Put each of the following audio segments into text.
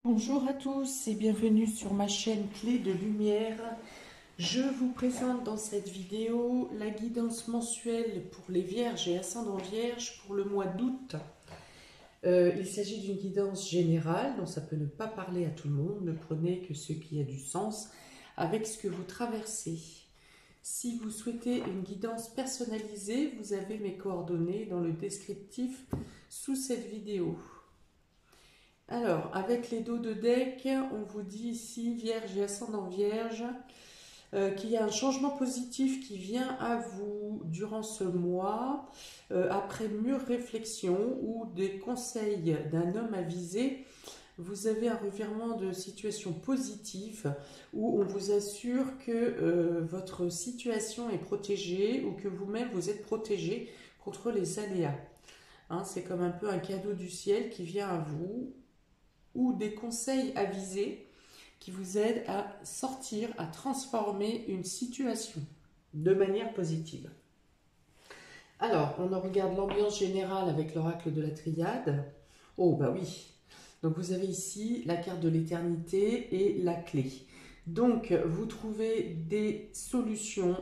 Bonjour à tous et bienvenue sur ma chaîne Clé de Lumière. Je vous présente dans cette vidéo la guidance mensuelle pour les Vierges et ascendants Vierges pour le mois d'août. Il s'agit d'une guidance générale, donc ça peut ne pas parler à tout le monde. Ne prenez que ce qui a du sens avec ce que vous traversez. Si vous souhaitez une guidance personnalisée, vous avez mes coordonnées dans le descriptif sous cette vidéo. Alors, avec les dos de deck, on vous dit ici, Vierge et ascendant Vierge, qu'il y a un changement positif qui vient à vous durant ce mois, après mûre réflexion ou des conseils d'un homme avisé. Vous avez un revirement de situation positive où on vous assure que votre situation est protégée ou que vous-même vous êtes protégé contre les aléas. Hein, c'est comme un peu un cadeau du ciel qui vient à vous, ou des conseils avisés qui vous aident à sortir, à transformer une situation de manière positive. Alors, on en regarde l'ambiance générale avec l'oracle de la triade. Oh, bah oui. Donc, vous avez ici la carte de l'éternité et la clé. Donc, vous trouvez des solutions.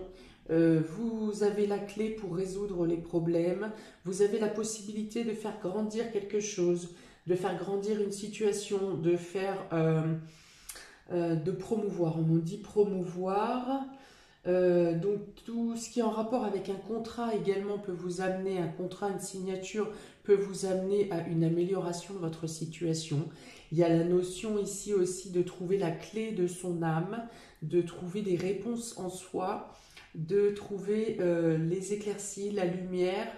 Vous avez la clé pour résoudre les problèmes. Vous avez la possibilité de faire grandir quelque chose, de faire grandir une situation, de promouvoir. On nous dit promouvoir. Donc tout ce qui est en rapport avec un contrat également peut vous amener, un contrat, une signature peut vous amener à une amélioration de votre situation. Il y a la notion ici aussi de trouver la clé de son âme, de trouver des réponses en soi, de trouver les éclaircies, la lumière,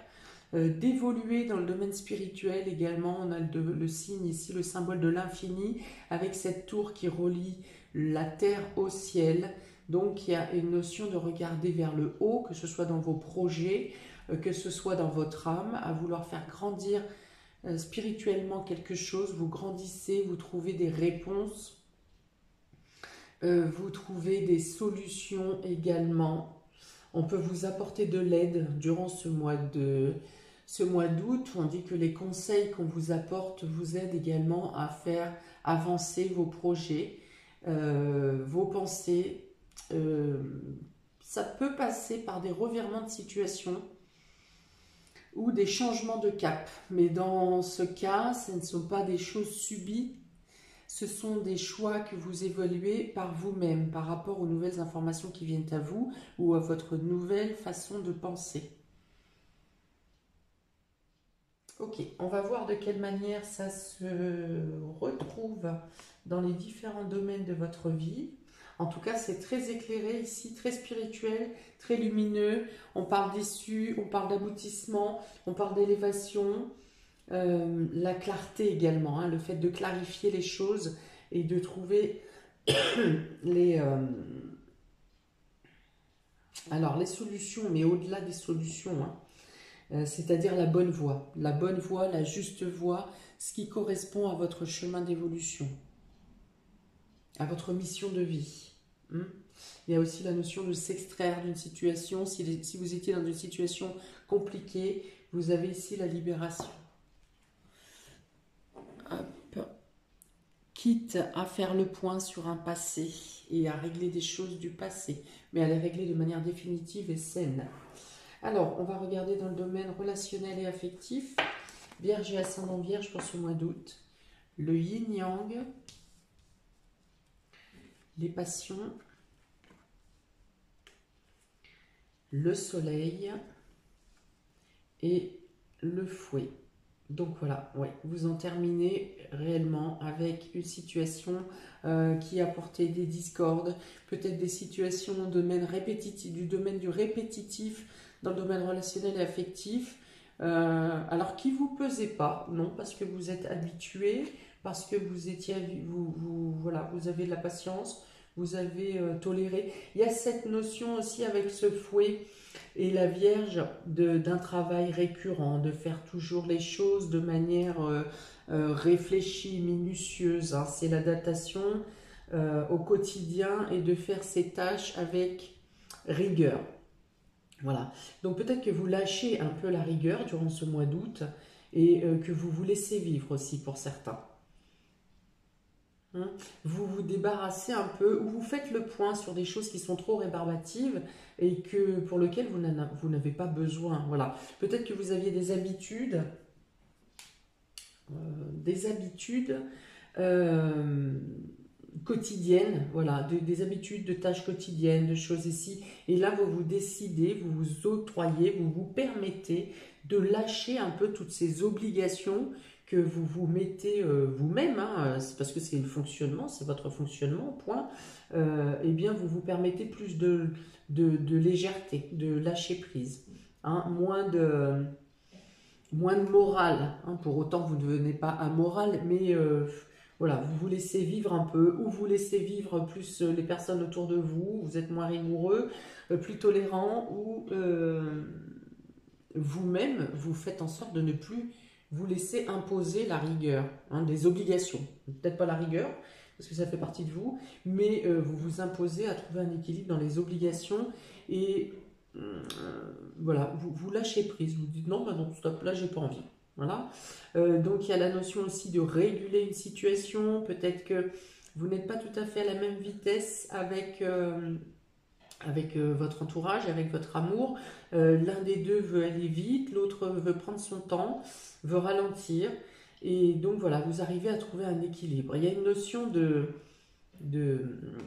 d'évoluer dans le domaine spirituel également. On a le signe ici, le symbole de l'infini, avec cette tour qui relie la terre au ciel. Donc il y a une notion de regarder vers le haut, que ce soit dans vos projets, que ce soit dans votre âme, à vouloir faire grandir spirituellement quelque chose. Vous grandissez, vous trouvez des réponses, vous trouvez des solutions également. On peut vous apporter de l'aide durant ce mois d'août. On dit que les conseils qu'on vous apporte vous aident également à faire avancer vos projets, vos pensées. Ça peut passer par des revirements de situation ou des changements de cap. Mais dans ce cas, ce ne sont pas des choses subies. Ce sont des choix que vous évaluez par vous-même, par rapport aux nouvelles informations qui viennent à vous ou à votre nouvelle façon de penser. Ok, on va voir de quelle manière ça se retrouve dans les différents domaines de votre vie. En tout cas, c'est très éclairé ici, très spirituel, très lumineux. On parle d'issue, on parle d'aboutissement, on parle d'élévation. La clarté également, hein, le fait de clarifier les choses et de trouver les solutions, mais au-delà des solutions, hein, c'est-à-dire la bonne voie, la juste voie, ce qui correspond à votre chemin d'évolution, à votre mission de vie. Il y a aussi la notion de s'extraire d'une situation. Si vous étiez dans une situation compliquée, vous avez ici la libération. Hop. Quitte à faire le point sur un passé et à régler des choses du passé, mais à les régler de manière définitive et saine. Alors, on va regarder dans le domaine relationnel et affectif. Vierge et ascendant Vierge pour ce mois d'août. Le yin-yang, les passions, le soleil et le fouet. Donc voilà, ouais, vous en terminez réellement avec une situation qui a apporté des discordes, peut-être des situations du domaine du répétitif, dans le domaine relationnel et affectif, alors qui ne vous pesait pas, non, parce que vous êtes habitué, parce que voilà, vous avez de la patience, vous avez toléré. Il y a cette notion aussi avec ce fouet et la Vierge d'un travail récurrent, de faire toujours les choses de manière réfléchie, minutieuse. Hein. C'est la datation au quotidien et de faire ses tâches avec rigueur. Voilà. Donc peut-être que vous lâchez un peu la rigueur durant ce mois d'août et que vous vous laissez vivre aussi pour certains. hein. Vous vous débarrassez un peu, ou vous faites le point sur des choses qui sont trop rébarbatives et que, pour lesquelles vous n'avez pas besoin. Voilà. Peut-être que vous aviez des habitudes euh, quotidiennes, voilà, des habitudes de tâches quotidiennes, de choses ici. Et là, vous vous décidez, vous vous octroyez, vous vous permettez de lâcher un peu toutes ces obligations que vous vous mettez vous-même, hein, c'est parce que c'est le fonctionnement, c'est votre fonctionnement, point. Eh bien, vous vous permettez plus de légèreté, de lâcher prise, hein, moins de morale, hein. Pour autant, vous ne devenez pas amoral, mais voilà, vous vous laissez vivre un peu, ou vous laissez vivre plus les personnes autour de vous, vous êtes moins rigoureux, plus tolérant, ou vous-même, vous faites en sorte de ne plus vous laisser imposer la rigueur, hein, des obligations. Peut-être pas la rigueur, parce que ça fait partie de vous, mais vous vous imposez à trouver un équilibre dans les obligations et voilà, vous lâchez prise, vous dites non, bah non, stop, là j'ai pas envie. Voilà. Donc il y a la notion aussi de réguler une situation, peut-être que vous n'êtes pas tout à fait à la même vitesse avec votre entourage, avec votre amour. L'un des deux veut aller vite, l'autre veut prendre son temps, veut ralentir. Et donc voilà, vous arrivez à trouver un équilibre. Il y a une notion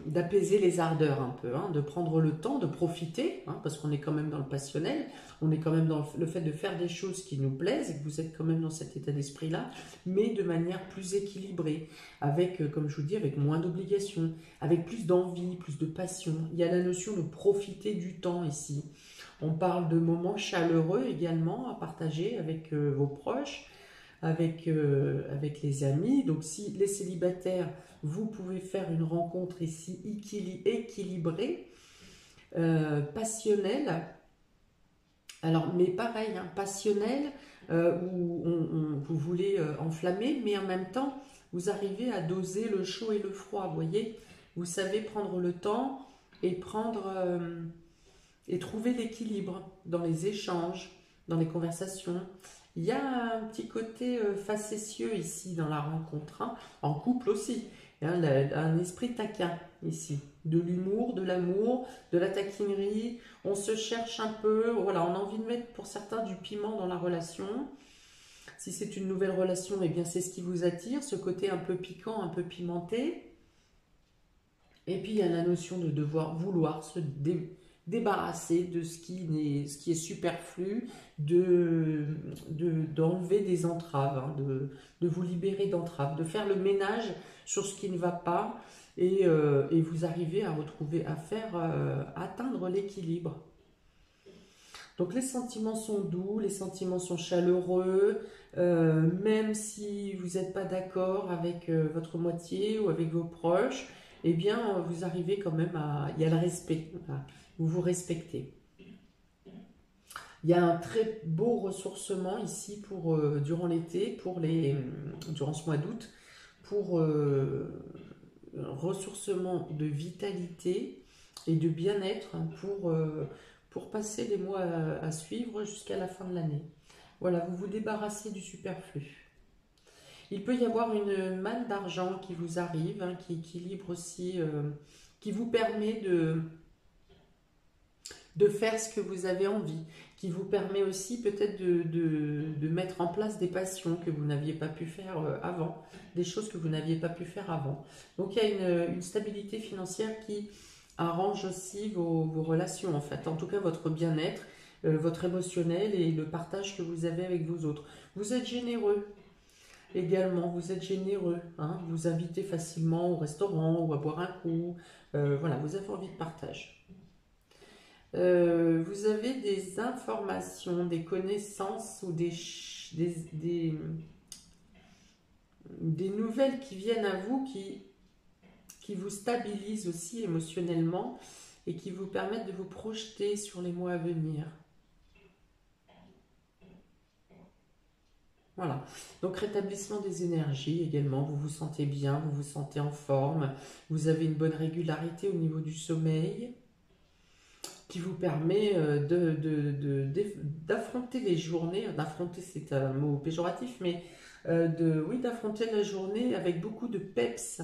d'apaiser les ardeurs un peu, hein, de prendre le temps, de profiter, hein, parce qu'on est quand même dans le passionnel, on est quand même dans le fait de faire des choses qui nous plaisent, et que vous êtes quand même dans cet état d'esprit-là, mais de manière plus équilibrée, avec, comme je vous dis, avec moins d'obligations, avec plus d'envie, plus de passion. Il y a la notion de profiter du temps ici. On parle de moments chaleureux également à partager avec vos proches, avec les amis. Donc si les célibataires, vous pouvez faire une rencontre ici équilibrée, passionnelle. Alors, mais pareil, hein, passionnelle, où vous voulez enflammer, mais en même temps, vous arrivez à doser le chaud et le froid, vous voyez. Vous savez prendre le temps et et trouver l'équilibre dans les échanges, dans les conversations. Il y a un petit côté facétieux ici dans la rencontre, hein, en couple aussi. Hein, un esprit taquin ici, de l'humour, de l'amour, de la taquinerie. On se cherche un peu, voilà, on a envie de mettre pour certains du piment dans la relation. Si c'est une nouvelle relation, eh bien c'est ce qui vous attire, ce côté un peu piquant, un peu pimenté. Et puis il y a la notion de devoir vouloir se débarrasser de ce qui est superflu, d'enlever des entraves, hein, de vous libérer d'entraves, de faire le ménage sur ce qui ne va pas et vous arrivez à atteindre l'équilibre. Donc les sentiments sont doux, les sentiments sont chaleureux, même si vous n'êtes pas d'accord avec votre moitié ou avec vos proches, eh bien vous arrivez quand même il y a le respect, voilà. Vous vous respectez. Il y a un très beau ressourcement ici durant l'été, durant ce mois d'août, pour ressourcement de vitalité et de bien-être pour passer les mois à suivre jusqu'à la fin de l'année. Voilà, vous vous débarrassez du superflu. Il peut y avoir une manne d'argent qui vous arrive, hein, qui équilibre aussi, qui vous permet de faire ce que vous avez envie, qui vous permet aussi peut-être de mettre en place des passions que vous n'aviez pas pu faire avant, des choses que vous n'aviez pas pu faire avant. Donc il y a une stabilité financière qui arrange aussi vos relations en fait, en tout cas votre bien-être, votre émotionnel et le partage que vous avez avec vos autres. Vous êtes généreux également, vous êtes généreux, hein, vous invitez facilement au restaurant ou à boire un coup, voilà, vous avez envie de partage. Vous avez des informations, des connaissances ou des nouvelles qui viennent à vous, qui vous stabilisent aussi émotionnellement et qui vous permettent de vous projeter sur les mois à venir. Voilà, donc rétablissement des énergies également, vous vous sentez bien, vous vous sentez en forme, vous avez une bonne régularité au niveau du sommeil qui vous permet d'affronter les journées, d'affronter c'est un mot péjoratif, mais oui, d'affronter la journée avec beaucoup de peps,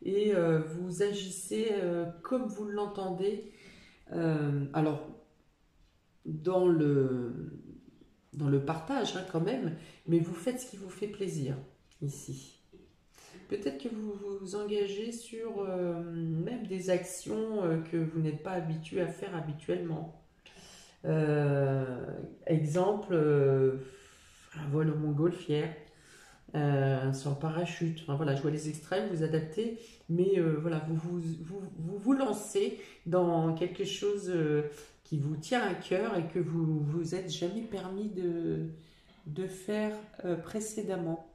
et vous agissez comme vous l'entendez. Alors, dans le partage hein, quand même, mais vous faites ce qui vous fait plaisir ici. Peut-être que vous vous engagez sur même des actions que vous n'êtes pas habitué à faire habituellement. Exemple, un vol en montgolfière, sans parachute. Enfin, voilà, je vois les extrêmes, vous adaptez, mais voilà, vous lancez dans quelque chose qui vous tient à cœur et que vous vous êtes jamais permis de faire précédemment.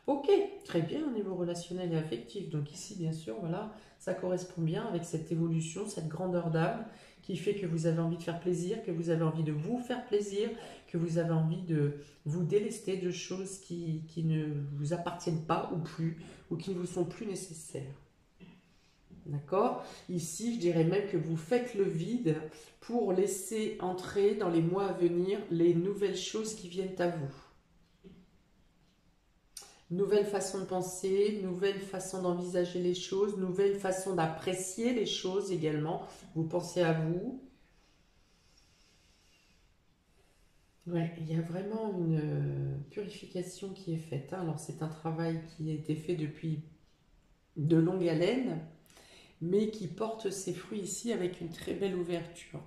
Ok, très bien au niveau relationnel et affectif. Donc ici, bien sûr, voilà, ça correspond bien avec cette évolution, cette grandeur d'âme qui fait que vous avez envie de faire plaisir, que vous avez envie de vous faire plaisir, que vous avez envie de vous délester de choses qui ne vous appartiennent pas ou plus, ou qui ne vous sont plus nécessaires. D'accord? Ici, je dirais même que vous faites le vide pour laisser entrer dans les mois à venir les nouvelles choses qui viennent à vous. Nouvelle façon de penser, nouvelle façon d'envisager les choses, nouvelle façon d'apprécier les choses également. Vous pensez à vous. Ouais, il y a vraiment une purification qui est faite, hein. Alors c'est un travail qui a été fait depuis de longue haleine, mais qui porte ses fruits ici avec une très belle ouverture.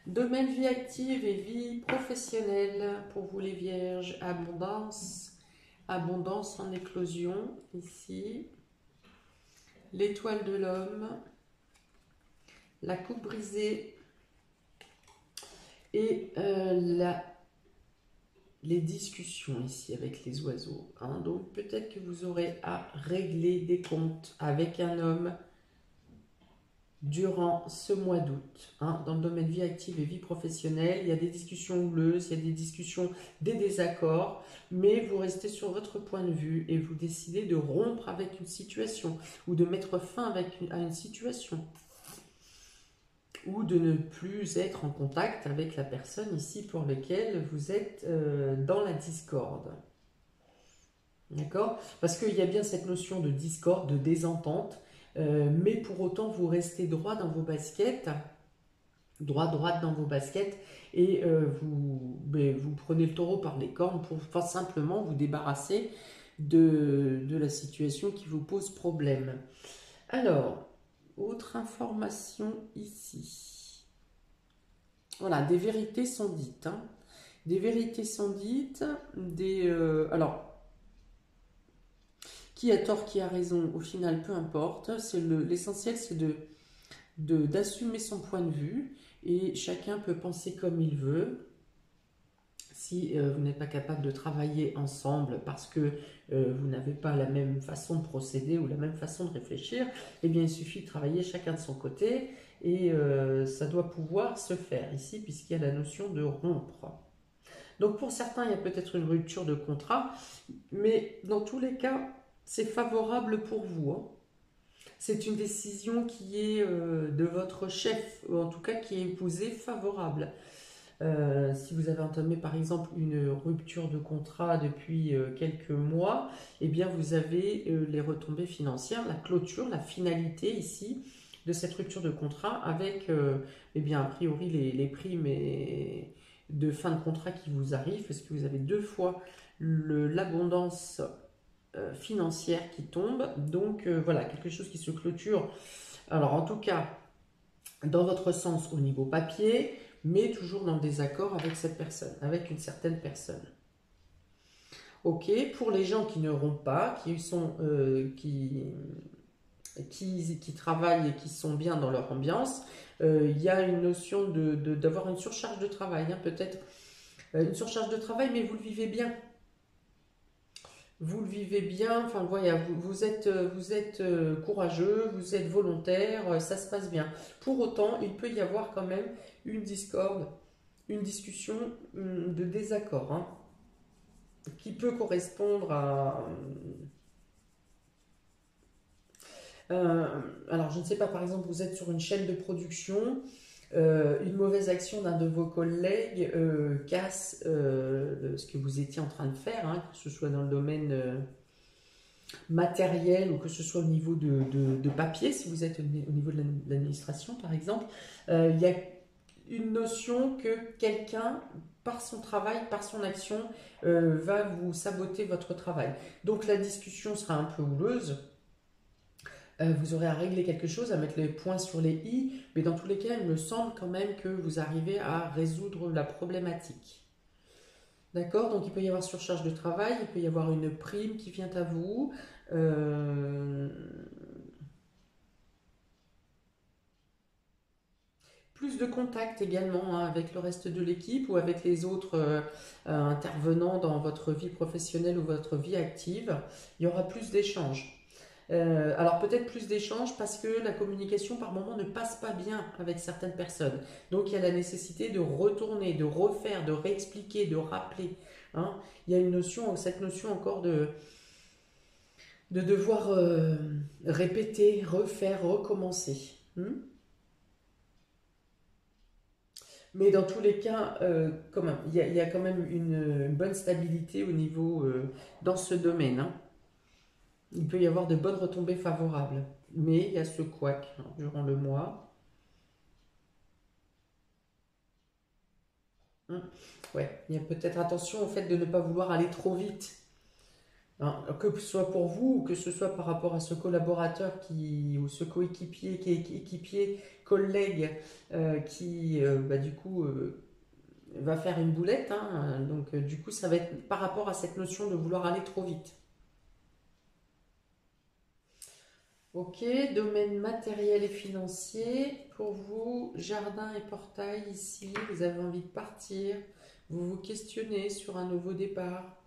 Domaine vie active et vie professionnelle pour vous les vierges, abondance. Abondance en éclosion, ici. L'étoile de l'homme, la coupe brisée et les discussions ici avec les oiseaux. Hein. Donc peut-être que vous aurez à régler des comptes avec un homme durant ce mois d'août. Hein. Dans le domaine vie active et vie professionnelle, il y a des discussions houleuses, il y a des discussions, des désaccords, mais vous restez sur votre point de vue et vous décidez de rompre avec une situation ou de mettre fin à une situation ou de ne plus être en contact avec la personne ici pour laquelle vous êtes dans la discorde. D'accord? Parce qu'il y a bien cette notion de discorde, de désentente, mais pour autant vous restez droit dans vos baskets, droite dans vos baskets, et vous prenez le taureau par les cornes pour simplement vous débarrasser de la situation qui vous pose problème. Alors, autre information ici. Voilà, des vérités sont dites. Hein. Des vérités sont dites. Alors, qui a tort, qui a raison, au final, peu importe. L'essentiel, c'est d'assumer son point de vue. Et chacun peut penser comme il veut. Si vous n'êtes pas capable de travailler ensemble parce que vous n'avez pas la même façon de procéder ou la même façon de réfléchir, eh bien il suffit de travailler chacun de son côté et ça doit pouvoir se faire ici puisqu'il y a la notion de rompre. Donc pour certains, il y a peut-être une rupture de contrat, mais dans tous les cas, c'est favorable pour vous. Hein. C'est une décision qui est de votre chef, ou en tout cas qui est épousée favorable. Si vous avez entamé par exemple une rupture de contrat depuis quelques mois, eh bien vous avez les retombées financières, la clôture, la finalité ici de cette rupture de contrat avec eh bien a priori les primes de fin de contrat qui vous arrivent parce que vous avez deux fois l'abondance financière qui tombe. Donc voilà, quelque chose qui se clôture. Alors en tout cas, dans votre sens au niveau papier, mais toujours dans le désaccord avec cette personne, avec une certaine personne. Ok, pour les gens qui ne rompent pas, qui travaillent et qui sont bien dans leur ambiance, il y a une notion d'avoir une surcharge de travail, hein, peut-être une surcharge de travail, mais vous le vivez bien. Vous le vivez bien, enfin voilà, vous êtes courageux, vous êtes volontaire, ça se passe bien. Pour autant, il peut y avoir quand même une discorde, une discussion de désaccord, hein, qui peut correspondre à... alors, je ne sais pas, par exemple, vous êtes sur une chaîne de production, une mauvaise action d'un de vos collègues casse ce que vous étiez en train de faire, hein, que ce soit dans le domaine matériel ou que ce soit au niveau de papier, si vous êtes au niveau de l'administration par exemple, il y a une notion que quelqu'un, par son travail, par son action, va vous saboter votre travail. Donc la discussion sera un peu houleuse. Vous aurez à régler quelque chose, à mettre les points sur les i, mais dans tous les cas, il me semble quand même que vous arrivez à résoudre la problématique. D'accord? Donc il peut y avoir surcharge de travail, il peut y avoir une prime qui vient à vous. Plus de contact également hein, avec le reste de l'équipe ou avec les autres intervenants dans votre vie professionnelle ou votre vie active. Il y aura plus d'échanges. Alors peut-être plus d'échanges parce que la communication par moment ne passe pas bien avec certaines personnes. Donc il y a la nécessité de retourner, de refaire, de réexpliquer, de rappeler. Hein. Il y a une notion, cette notion encore de devoir répéter, refaire, recommencer. Mais dans tous les cas, quand même, il y a quand même une bonne stabilité au niveau dans ce domaine. Hein. Il peut y avoir de bonnes retombées favorables. Mais il y a ce couac hein, durant le mois. Ouais, il y a peut-être attention au fait de ne pas vouloir aller trop vite. Hein, que ce soit pour vous ou que ce soit par rapport à ce collaborateur qui, ou ce coéquipier, qui est équipier, collègue, qui bah, du coup va faire une boulette. Hein, donc du coup, ça va être par rapport à cette notion de vouloir aller trop vite. Ok, domaine matériel et financier. Pour vous, jardin et portail ici, vous avez envie de partir. Vous vous questionnez sur un nouveau départ,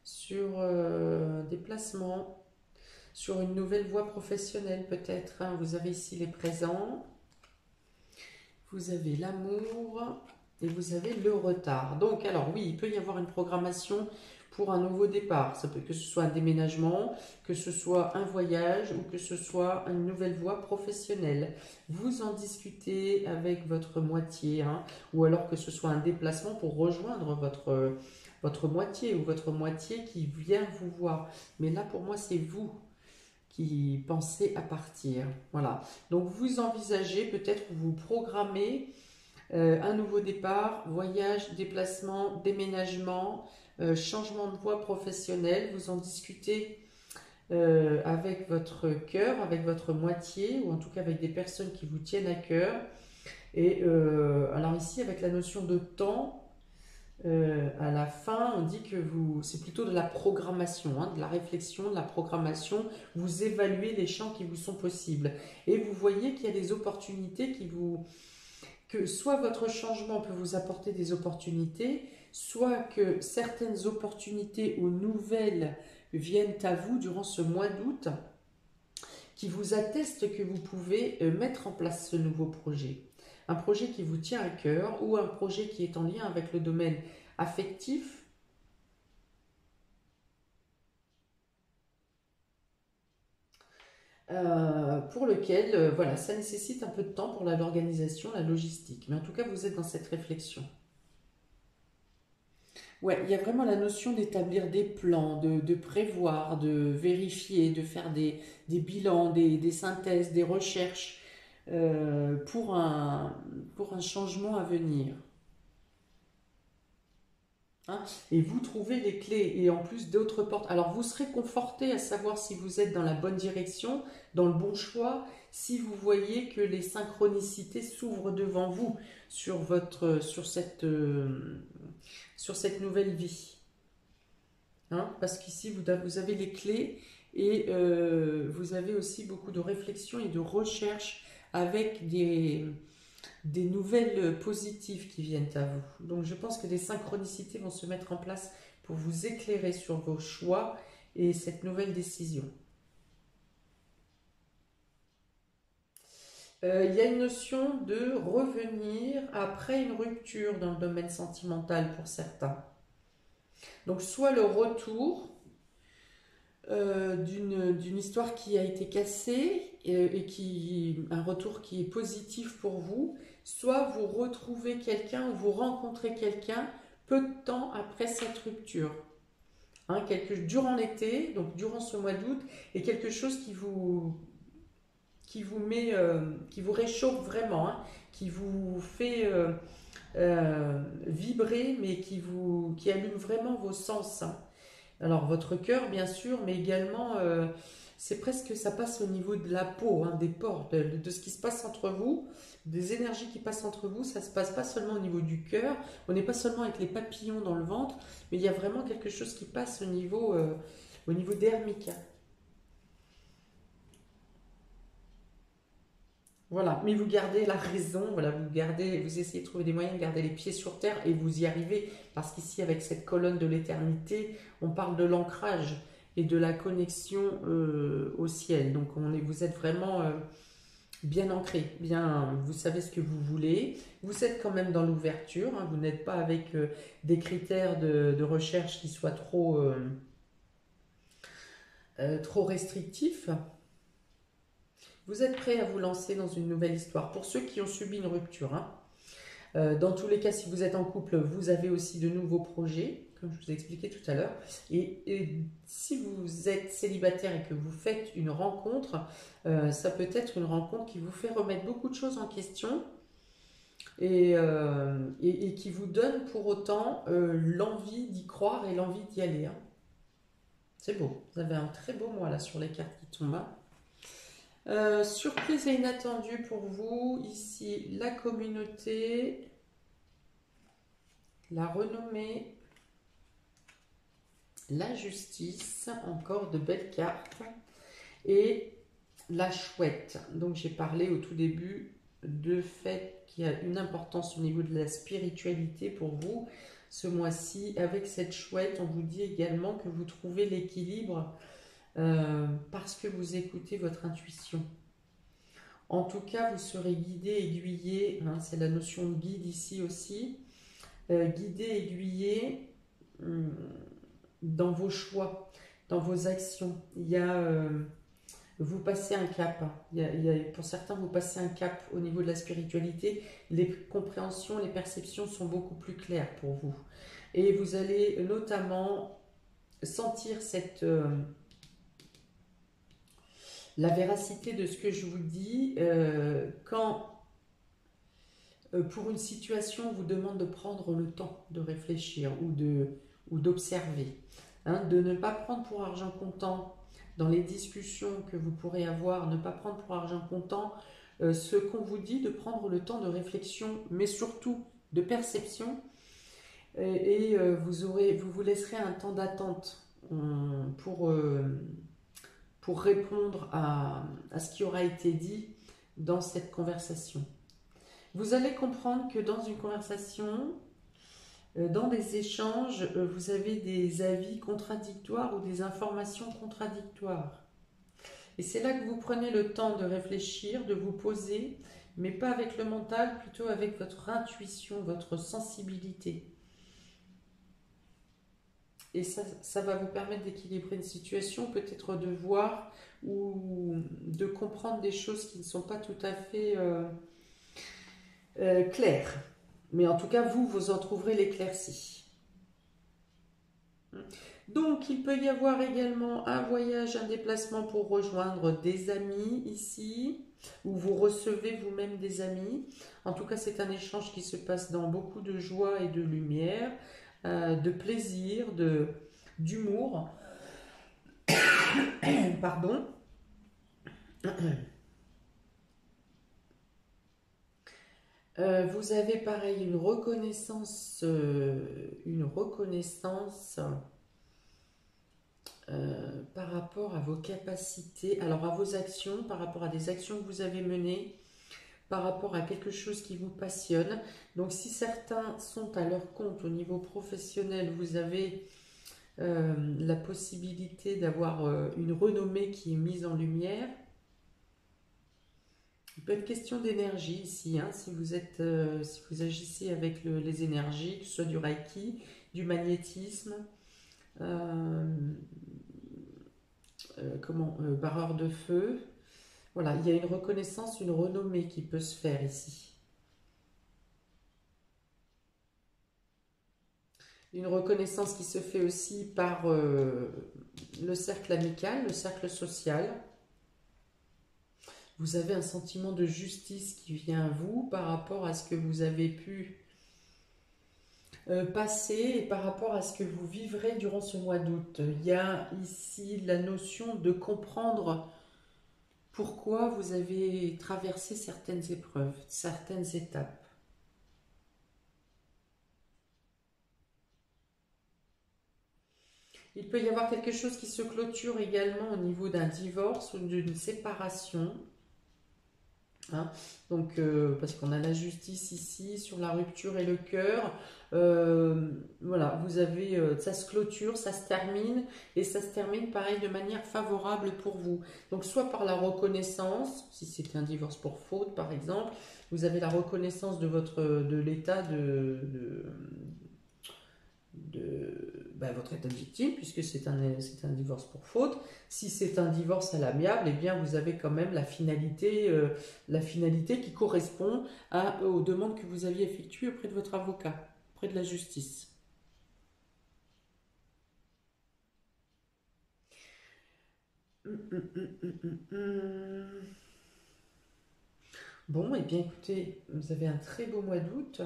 sur des placements, sur une nouvelle voie professionnelle peut-être. Hein. Vous avez ici les présents, vous avez l'amour et vous avez le retard. Donc alors oui, il peut y avoir une programmation pour un nouveau départ. Ça peut que ce soit un déménagement, que ce soit un voyage ou que ce soit une nouvelle voie professionnelle. Vous en discutez avec votre moitié, hein, ou alors que ce soit un déplacement pour rejoindre votre moitié ou votre moitié qui vient vous voir. Mais là, pour moi, c'est vous qui pensez à partir. Voilà. Donc, vous envisagez, peut-être vous programmez un nouveau départ, voyage, déplacement, déménagement, changement de voie professionnelle. Vous en discutez avec votre cœur, avec votre moitié, ou en tout cas avec des personnes qui vous tiennent à cœur. Et alors ici, avec la notion de temps, à la fin, on dit que c'est plutôt de la programmation, hein, de la réflexion, de la programmation. Vous évaluez les champs qui vous sont possibles. Et vous voyez qu'il y a des opportunités que soit votre changement peut vous apporter des opportunités, soit que certaines opportunités ou nouvelles viennent à vous durant ce mois d'août, qui vous attestent que vous pouvez mettre en place ce nouveau projet. Un projet qui vous tient à cœur ou un projet qui est en lien avec le domaine affectif. Pour lequel, voilà, ça nécessite un peu de temps pour l'organisation, la logistique. Mais en tout cas, vous êtes dans cette réflexion. Ouais, il y a vraiment la notion d'établir des plans, de prévoir, de vérifier, de faire des bilans, des synthèses, des recherches pour un changement à venir. Hein. Et vous trouvez les clés et en plus d'autres portes. Alors vous serez conforté à savoir si vous êtes dans la bonne direction, dans le bon choix, si vous voyez que les synchronicités s'ouvrent devant vous sur cette nouvelle vie. Hein, parce qu'ici vous avez les clés et vous avez aussi beaucoup de réflexion et de recherche avec des nouvelles positives qui viennent à vous. Donc je pense que des synchronicités vont se mettre en place pour vous éclairer sur vos choix et cette nouvelle décision. Il y a une notion de revenir après une rupture dans le domaine sentimental pour certains. Donc soit le retour d'une histoire qui a été cassée et un retour qui est positif pour vous, soit vous retrouvez quelqu'un ou vous rencontrez quelqu'un peu de temps après cette rupture. hein, durant l'été, donc durant ce mois d'août, et quelque chose qui vous met, qui vous réchauffe vraiment, hein, qui vous fait vibrer, mais qui allume vraiment vos sens, hein. Alors votre cœur, bien sûr, mais également, c'est presque, ça passe au niveau de la peau, hein, des pores, de ce qui se passe entre vous, des énergies qui passent entre vous. Ça se passe pas seulement au niveau du cœur, on n'est pas seulement avec les papillons dans le ventre, mais il y a vraiment quelque chose qui passe au niveau dermique, hein. Voilà, mais vous gardez la raison, voilà, vous essayez de trouver des moyens de garder les pieds sur terre et vous y arrivez, parce qu'ici, avec cette colonne de l'éternité, on parle de l'ancrage et de la connexion au ciel. Donc, vous êtes vraiment bien ancré, bien, vous savez ce que vous voulez. Vous êtes quand même dans l'ouverture, hein, vous n'êtes pas avec des critères de recherche qui soient trop restrictifs. Vous êtes prêt à vous lancer dans une nouvelle histoire. Pour ceux qui ont subi une rupture, hein. Dans tous les cas, si vous êtes en couple, vous avez aussi de nouveaux projets, comme je vous ai expliqué tout à l'heure. Et si vous êtes célibataire et que vous faites une rencontre, ça peut être une rencontre qui vous fait remettre beaucoup de choses en question et qui vous donne pour autant l'envie d'y croire et l'envie d'y aller, hein. C'est beau. Vous avez un très beau mois là sur les cartes qui tombent, hein. Surprise et inattendue pour vous, ici la communauté, la renommée, la justice, encore de belles cartes, et la chouette. Donc j'ai parlé au tout début de fait qu'il y a une importance au niveau de la spiritualité pour vous ce mois-ci. Avec cette chouette, on vous dit également que vous trouvez l'équilibre parce que vous écoutez votre intuition. En tout cas, vous serez guidé, aiguillé, hein, c'est la notion de guide ici aussi, guidé, aiguillé dans vos choix, dans vos actions. Il y a, vous passez un cap, hein. Pour certains, vous passez un cap au niveau de la spiritualité. Les compréhensions, les perceptions sont beaucoup plus claires pour vous. Et vous allez notamment sentir la véracité de ce que je vous dis quand pour une situation on vous demande de prendre le temps de réfléchir ou d'observer, hein, de ne pas prendre pour argent comptant dans les discussions que vous pourrez avoir, ne pas prendre pour argent comptant ce qu'on vous dit, de prendre le temps de réflexion, mais surtout de perception, vous vous laisserez un temps d'attente pour répondre à ce qui aura été dit dans cette conversation. Vous allez comprendre que dans une conversation, dans des échanges, vous avez des avis contradictoires ou des informations contradictoires. Et c'est là que vous prenez le temps de réfléchir, de vous poser, mais pas avec le mental, plutôt avec votre intuition, votre sensibilité. Et ça va vous permettre d'équilibrer une situation, peut-être de voir ou de comprendre des choses qui ne sont pas tout à fait claires. Mais en tout cas, vous en trouverez l'éclaircie. Donc, il peut y avoir également un voyage, un déplacement pour rejoindre des amis ici, où vous recevez vous-même des amis. En tout cas, c'est un échange qui se passe dans beaucoup de joie et de lumière, de plaisir, d'humour. Pardon. Vous avez pareil une reconnaissance par rapport à vos capacités, alors à vos actions, par rapport à des actions que vous avez menées, par rapport à quelque chose qui vous passionne. Donc si certains sont à leur compte au niveau professionnel, vous avez la possibilité d'avoir une renommée qui est mise en lumière. Il peut être question d'énergie ici, hein, si vous agissez avec les énergies, que ce soit du Reiki, du magnétisme, barreur de feu. Voilà, il y a une reconnaissance, une renommée qui peut se faire ici. Une reconnaissance qui se fait aussi par le cercle amical, le cercle social. Vous avez un sentiment de justice qui vient à vous par rapport à ce que vous avez pu passer et par rapport à ce que vous vivrez durant ce mois d'août. Il y a ici la notion de comprendre pourquoi vous avez traversé certaines épreuves, certaines étapes. Il peut y avoir quelque chose qui se clôture également au niveau d'un divorce ou d'une séparation. Hein. Donc, parce qu'on a la justice ici sur la rupture et le cœur. Voilà, vous avez, ça se clôture, ça se termine, et ça se termine pareil de manière favorable pour vous. Donc, soit par la reconnaissance, si c'est un divorce pour faute par exemple, vous avez la reconnaissance de l'état votre état de victime, puisque c'est un divorce pour faute. Si c'est un divorce à l'amiable, eh bien vous avez quand même la finalité qui correspond aux demandes que vous aviez effectuées auprès de votre avocat, auprès de la justice. Bon, eh bien écoutez, vous avez un très beau mois d'août.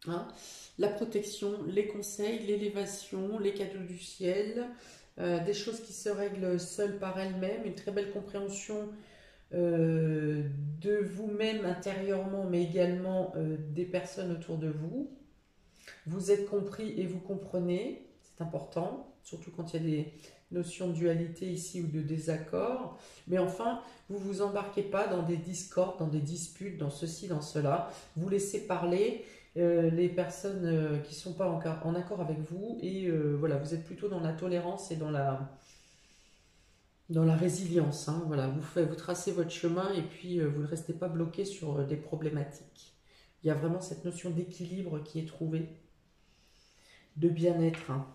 Hein, la protection, les conseils, l'élévation, les cadeaux du ciel, des choses qui se règlent seules par elles-mêmes, une très belle compréhension de vous-même intérieurement, mais également des personnes autour de vous. Vous êtes compris et vous comprenez, c'est important, surtout quand il y a des notions de dualité ici ou de désaccord. Mais enfin, vous ne vous embarquez pas dans des discordes, dans des disputes, dans ceci, dans cela. Vous laissez parler les personnes qui ne sont pas en accord avec vous, et voilà, vous êtes plutôt dans la tolérance et dans la résilience. Hein, voilà, vous tracez votre chemin, et puis vous ne restez pas bloqué sur des problématiques. Il y a vraiment cette notion d'équilibre qui est trouvée, de bien-être, hein,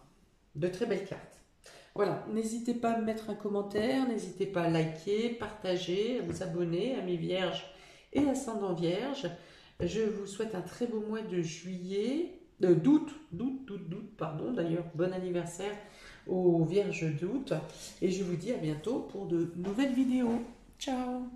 de très belles cartes. Voilà, n'hésitez pas à me mettre un commentaire, n'hésitez pas à liker, partager, à vous abonner, amis vierges et ascendant vierge. Je vous souhaite un très beau mois de juillet, d'août, pardon, d'ailleurs, bon anniversaire aux vierges d'août. Et je vous dis à bientôt pour de nouvelles vidéos. Ciao!